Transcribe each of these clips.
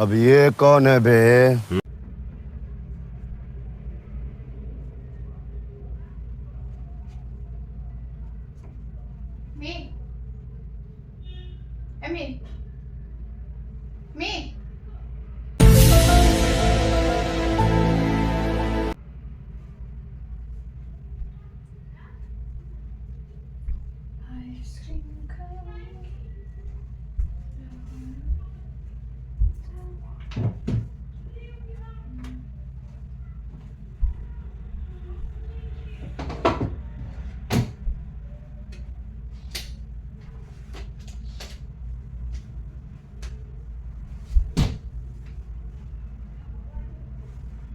अब ये कौन है बे? Me. I mean. Me. Ice cream cone.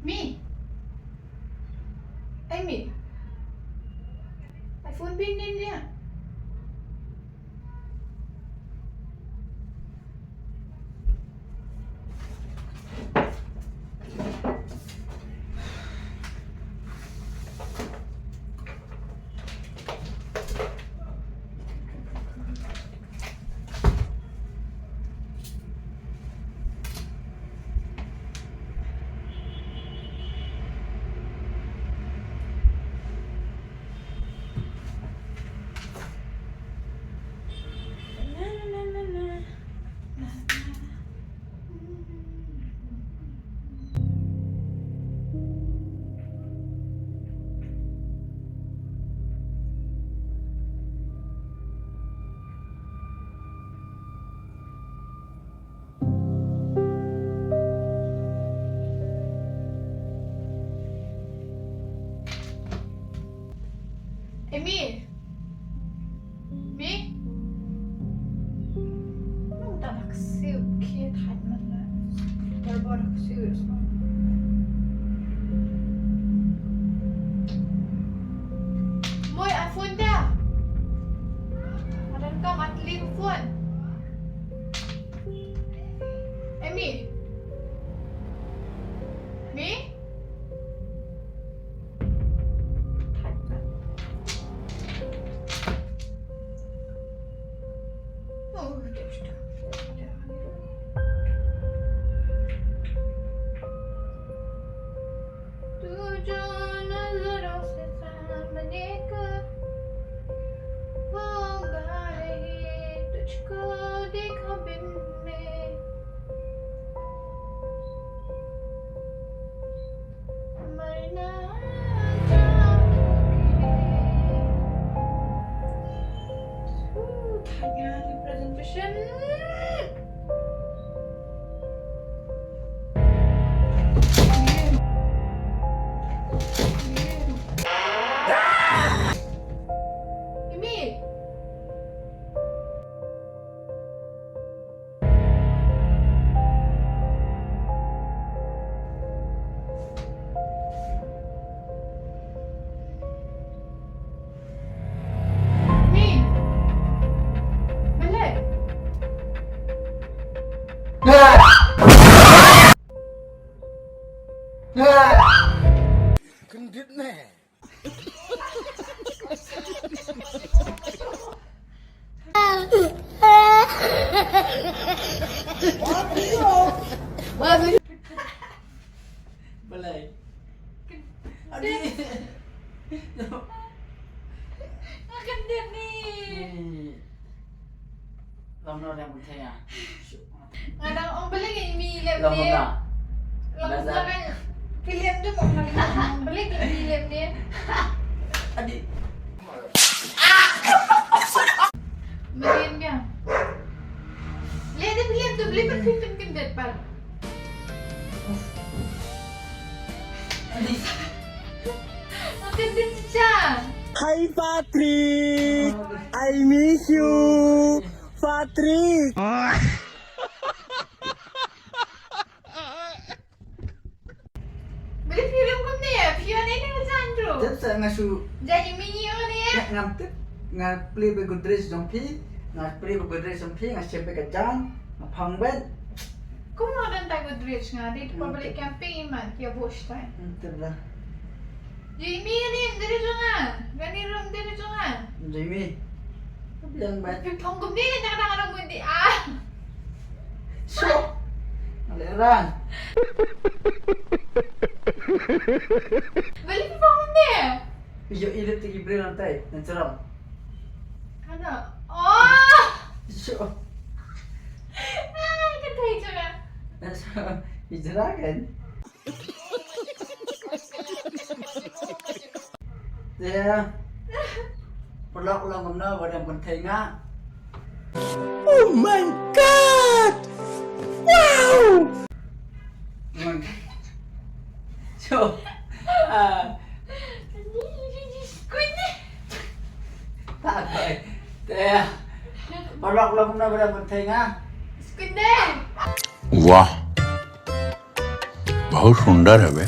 Me. I mean. iPhone pin din niya. Amy. Me. Noen der ksuid hangne. Det er bare ksuid sånn. Moi iPhone der. Har den gammelt lillefon? Amy. Me. Kendit nih. Belai. Adik. Akan dia nih. Lama yang bertanya. Ngadang orang beli yang milem Lama dia. tak? Lama kan. Film tu mau orang beli yang milem dia. Adik. Beliin dia. Lihat dia film tu beli berfilm kendit par. Adik. Akan dia cicak. Hi Patrick, I miss you. Patrik. Beli film kau ni ya? Film ni dengan Sandro. Tết sẽ ngay su Jadi mini orang ni ya? ngam tết ngay play với Godrej trong phi ngay play với Godrej trong phi ngay xem với cái jang ngay phong bên Kau mau dan tak Godrej ngah? Dia tu balik camping iman dia bos time. Tết là Jadi mini ni dari jangan. Gani rum dari jangan. Jamie yang bên Tapi thong kau ni jangan orang mundi ah. so lẽ ra Beli film ni. bây giờ ile tiki beri lantai dan ceram Ada. Oh. so Ah, kita jangan. dan so hijrah kan dia pelak ulang kemana pada penting ngah Oh my god. Wow. so Kau ni. tak rồi dia pelak ulang kemana pada penting ngah Sekundar. वाह बहुत सुंदर है बे